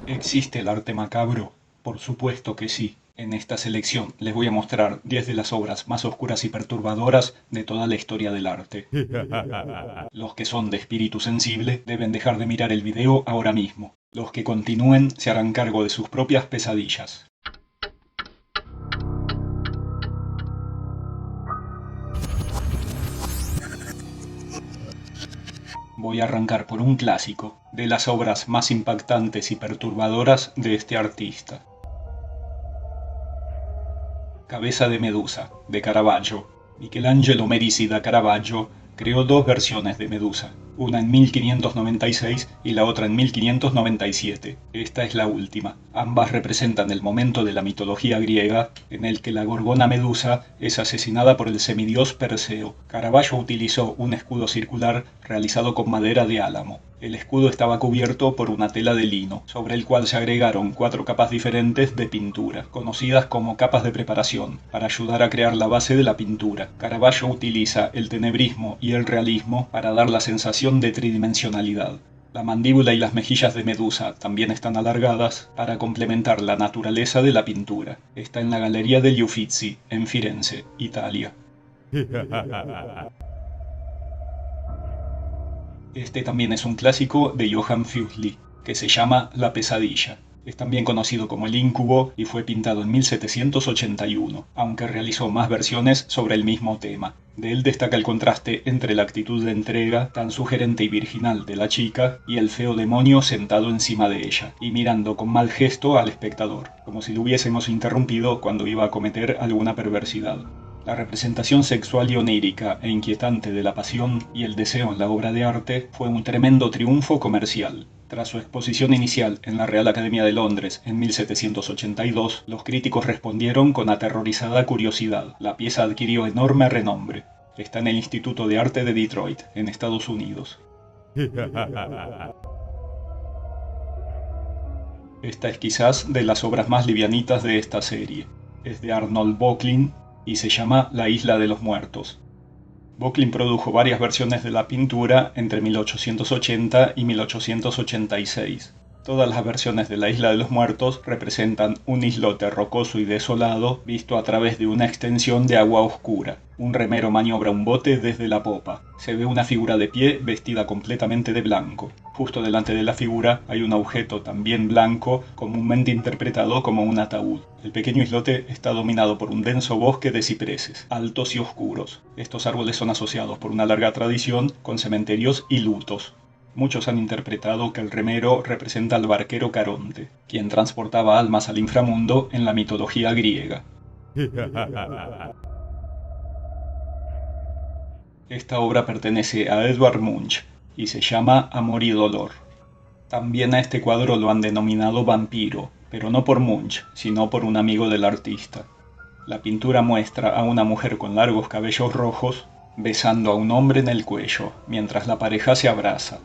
¿Existe el arte macabro? Por supuesto que sí. En esta selección les voy a mostrar 10 de las obras más oscuras y perturbadoras de toda la historia del arte. Los que son de espíritu sensible deben dejar de mirar el video ahora mismo. Los que continúen se harán cargo de sus propias pesadillas. Voy a arrancar por un clásico, de las obras más impactantes y perturbadoras de este artista. Cabeza de Medusa, de Caravaggio. Michelangelo Merisi da Caravaggio creó dos versiones de Medusa, una en 1596 y la otra en 1597. Esta es la última. Ambas representan el momento de la mitología griega en el que la gorgona Medusa es asesinada por el semidios Perseo. Caravaggio utilizó un escudo circular realizado con madera de álamo. El escudo estaba cubierto por una tela de lino, sobre el cual se agregaron 4 capas diferentes de pintura, conocidas como capas de preparación, para ayudar a crear la base de la pintura. Caravaggio utiliza el tenebrismo y el realismo para dar la sensación de tridimensionalidad. La mandíbula y las mejillas de Medusa también están alargadas para complementar la naturaleza de la pintura. Está en la Galería degli Uffizi, en Firenze, Italia. Este también es un clásico de Johann Füssli, que se llama La pesadilla. Es también conocido como El Incubo y fue pintado en 1781, aunque realizó más versiones sobre el mismo tema. De él destaca el contraste entre la actitud de entrega tan sugerente y virginal de la chica y el feo demonio sentado encima de ella, y mirando con mal gesto al espectador, como si lo hubiésemos interrumpido cuando iba a cometer alguna perversidad. La representación sexual y onírica e inquietante de la pasión y el deseo en la obra de arte fue un tremendo triunfo comercial. Tras su exposición inicial en la Real Academia de Londres en 1782, los críticos respondieron con aterrorizada curiosidad. La pieza adquirió enorme renombre. Está en el Instituto de Arte de Detroit, en Estados Unidos. Esta es quizás de las obras más livianitas de esta serie. Es de Arnold Böcklin y se llama La Isla de los Muertos. Böcklin produjo varias versiones de la pintura entre 1880 y 1886. Todas las versiones de la Isla de los Muertos representan un islote rocoso y desolado visto a través de una extensión de agua oscura. Un remero maniobra un bote desde la popa. Se ve una figura de pie vestida completamente de blanco. Justo delante de la figura hay un objeto también blanco, comúnmente interpretado como un ataúd. El pequeño islote está dominado por un denso bosque de cipreses, altos y oscuros. Estos árboles son asociados por una larga tradición con cementerios y lutos. Muchos han interpretado que el remero representa al barquero Caronte, quien transportaba almas al inframundo en la mitología griega. Esta obra pertenece a Edvard Munch y se llama Amor y Dolor. También a este cuadro lo han denominado vampiro, pero no por Munch, sino por un amigo del artista. La pintura muestra a una mujer con largos cabellos rojos besando a un hombre en el cuello, mientras la pareja se abraza.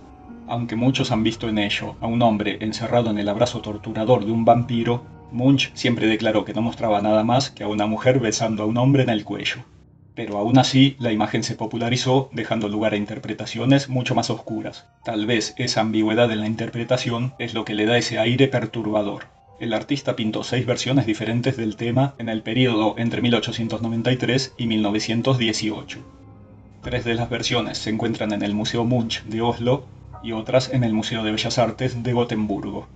Aunque muchos han visto en ello a un hombre encerrado en el abrazo torturador de un vampiro, Munch siempre declaró que no mostraba nada más que a una mujer besando a un hombre en el cuello. Pero aún así, la imagen se popularizó, dejando lugar a interpretaciones mucho más oscuras. Tal vez esa ambigüedad en la interpretación es lo que le da ese aire perturbador. El artista pintó 6 versiones diferentes del tema en el período entre 1893 y 1918. 3 de las versiones se encuentran en el Museo Munch de Oslo y otras en el Museo de Bellas Artes de Gotemburgo.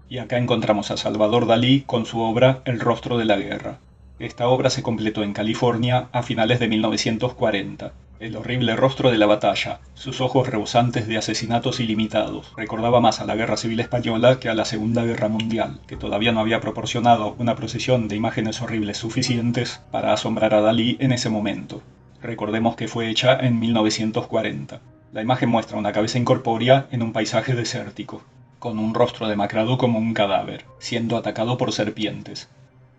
Y acá encontramos a Salvador Dalí con su obra El rostro de la guerra. Esta obra se completó en California a finales de 1940. El horrible rostro de la batalla, sus ojos rebosantes de asesinatos ilimitados, recordaba más a la Guerra Civil Española que a la Segunda Guerra Mundial, que todavía no había proporcionado una procesión de imágenes horribles suficientes para asombrar a Dalí en ese momento. Recordemos que fue hecha en 1940. La imagen muestra una cabeza incorpórea en un paisaje desértico, con un rostro demacrado como un cadáver, siendo atacado por serpientes.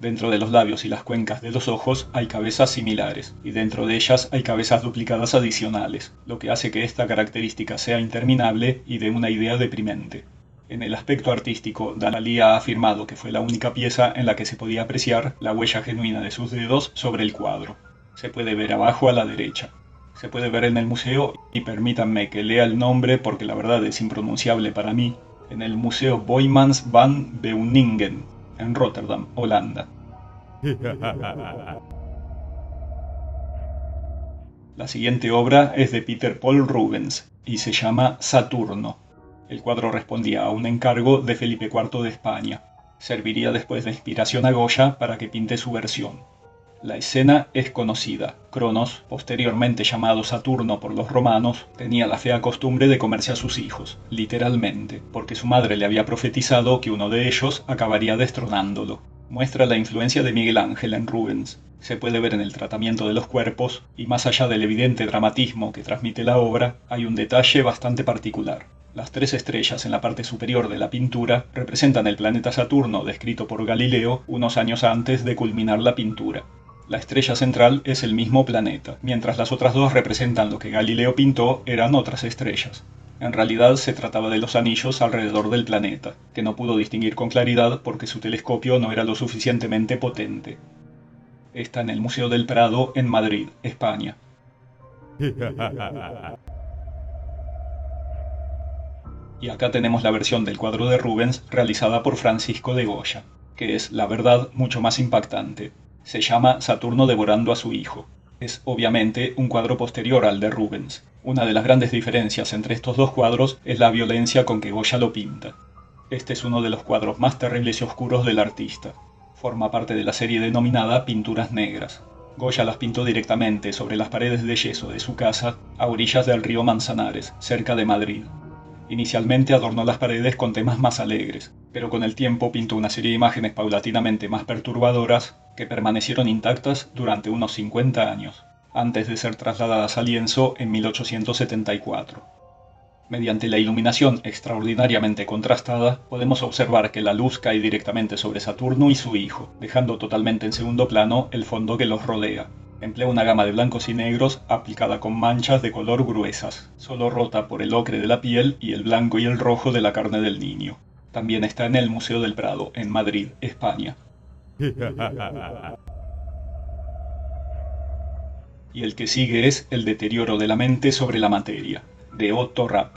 Dentro de los labios y las cuencas de los ojos hay cabezas similares, y dentro de ellas hay cabezas duplicadas adicionales, lo que hace que esta característica sea interminable y dé una idea deprimente. En el aspecto artístico, Dalí ha afirmado que fue la única pieza en la que se podía apreciar la huella genuina de sus dedos sobre el cuadro. Se puede ver abajo a la derecha. Se puede ver en el museo, y permítanme que lea el nombre porque la verdad es impronunciable para mí, en el Museo Boijmans van Beuningen, en Rotterdam, Holanda. La siguiente obra es de Peter Paul Rubens y se llama Saturno. El cuadro respondía a un encargo de Felipe IV de España. Serviría después de inspiración a Goya para que pinte su versión. La escena es conocida. Cronos, posteriormente llamado Saturno por los romanos, tenía la fea costumbre de comerse a sus hijos, literalmente, porque su madre le había profetizado que uno de ellos acabaría destronándolo. Muestra la influencia de Miguel Ángel en Rubens. Se puede ver en el tratamiento de los cuerpos, y más allá del evidente dramatismo que transmite la obra, hay un detalle bastante particular. Las tres estrellas en la parte superior de la pintura representan el planeta Saturno descrito por Galileo unos años antes de culminar la pintura. La estrella central es el mismo planeta, mientras las otras dos representan lo que Galileo pintó eran otras estrellas. En realidad se trataba de los anillos alrededor del planeta, que no pudo distinguir con claridad porque su telescopio no era lo suficientemente potente. Está en el Museo del Prado en Madrid, España. Y acá tenemos la versión del cuadro de Rubens realizada por Francisco de Goya, que es, la verdad, mucho más impactante. Se llama Saturno devorando a su hijo. Es obviamente un cuadro posterior al de Rubens. Una de las grandes diferencias entre estos dos cuadros es la violencia con que Goya lo pinta. Este es uno de los cuadros más terribles y oscuros del artista. Forma parte de la serie denominada Pinturas Negras. Goya las pintó directamente sobre las paredes de yeso de su casa a orillas del río Manzanares, cerca de Madrid. Inicialmente adornó las paredes con temas más alegres, pero con el tiempo pintó una serie de imágenes paulatinamente más perturbadoras que permanecieron intactas durante unos 50 años, antes de ser trasladadas al lienzo en 1874. Mediante la iluminación extraordinariamente contrastada, podemos observar que la luz cae directamente sobre Saturno y su hijo, dejando totalmente en segundo plano el fondo que los rodea. Emplea una gama de blancos y negros aplicada con manchas de color gruesas, solo rota por el ocre de la piel y el blanco y el rojo de la carne del niño. También está en el Museo del Prado, en Madrid, España. Y el que sigue es El deterioro de la mente sobre la materia, de Otto Rapp.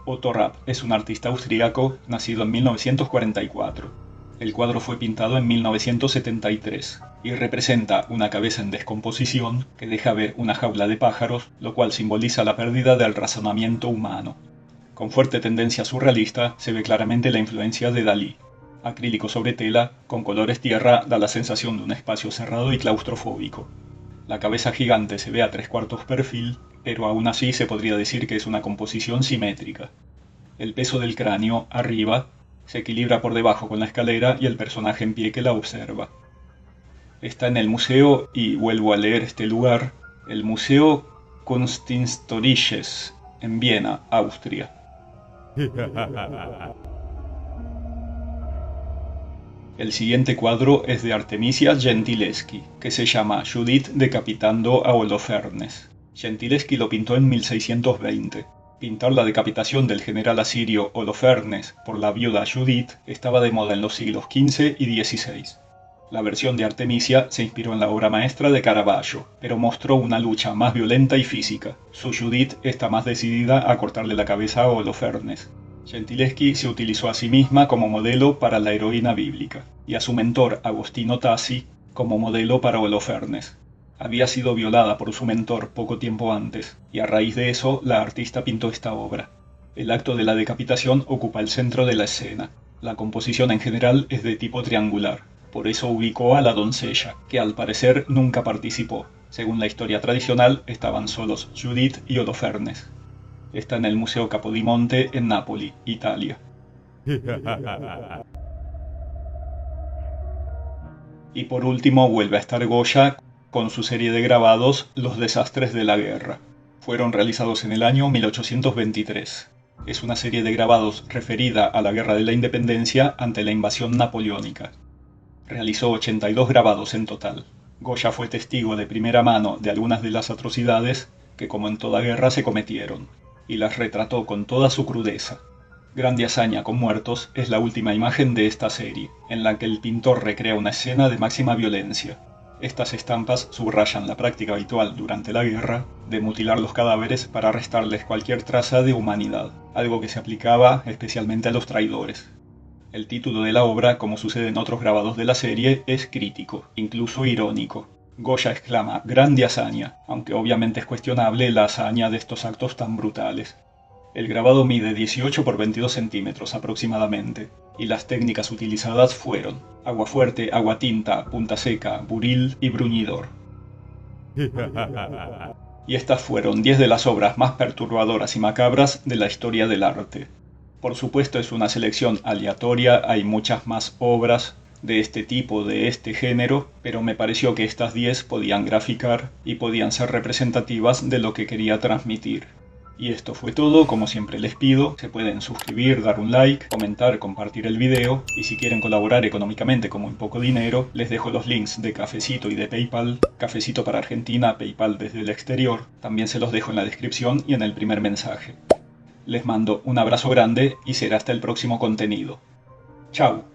Otto Rapp es un artista austríaco nacido en 1944. El cuadro fue pintado en 1973 y representa una cabeza en descomposición que deja ver una jaula de pájaros, lo cual simboliza la pérdida del razonamiento humano. Con fuerte tendencia surrealista se ve claramente la influencia de Dalí. Acrílico sobre tela, con colores tierra, da la sensación de un espacio cerrado y claustrofóbico. La cabeza gigante se ve a 3/4 perfil, pero aún así se podría decir que es una composición simétrica. El peso del cráneo, arriba, se equilibra por debajo con la escalera y el personaje en pie que la observa. Está en el museo, y vuelvo a leer este lugar, el Museo Kunsthistorisches, en Viena, Austria. El siguiente cuadro es de Artemisia Gentileschi, que se llama Judith decapitando a Holofernes. Gentileschi lo pintó en 1620. Pintar la decapitación del general asirio Holofernes por la viuda Judith estaba de moda en los siglos XV y XVI. La versión de Artemisia se inspiró en la obra maestra de Caravaggio, pero mostró una lucha más violenta y física. Su Judith está más decidida a cortarle la cabeza a Holofernes. Gentileschi se utilizó a sí misma como modelo para la heroína bíblica, y a su mentor Agostino Tassi como modelo para Holofernes. Había sido violada por su mentor poco tiempo antes, y a raíz de eso la artista pintó esta obra. El acto de la decapitación ocupa el centro de la escena. La composición en general es de tipo triangular, por eso ubicó a la doncella, que al parecer nunca participó. Según la historia tradicional, estaban solos Judith y Holofernes. Está en el Museo Capodimonte en Nápoli, Italia. Y por último vuelve a estar Goya con su serie de grabados Los desastres de la guerra. Fueron realizados en el año 1823. Es una serie de grabados referida a la Guerra de la Independencia ante la invasión napoleónica. Realizó 82 grabados en total. Goya fue testigo de primera mano de algunas de las atrocidades que, como en toda guerra, se cometieron, y las retrató con toda su crudeza. Grande hazaña con muertos es la última imagen de esta serie, en la que el pintor recrea una escena de máxima violencia. Estas estampas subrayan la práctica habitual durante la guerra de mutilar los cadáveres para restarles cualquier traza de humanidad, algo que se aplicaba especialmente a los traidores. El título de la obra, como sucede en otros grabados de la serie, es crítico, incluso irónico. Goya exclama «grande hazaña», aunque obviamente es cuestionable la hazaña de estos actos tan brutales. El grabado mide 18 por 22 centímetros aproximadamente, y las técnicas utilizadas fueron agua fuerte, agua tinta, punta seca, buril y bruñidor. Y estas fueron 10 de las obras más perturbadoras y macabras de la historia del arte. Por supuesto es una selección aleatoria, hay muchas más obras de este tipo, de este género, pero me pareció que estas 10 podían graficar y podían ser representativas de lo que quería transmitir. Y esto fue todo, como siempre les pido, se pueden suscribir, dar un like, comentar, compartir el video, y si quieren colaborar económicamente con muy poco dinero, les dejo los links de Cafecito y de PayPal, Cafecito para Argentina, PayPal desde el exterior, también se los dejo en la descripción y en el primer mensaje. Les mando un abrazo grande y será hasta el próximo contenido. ¡Chao!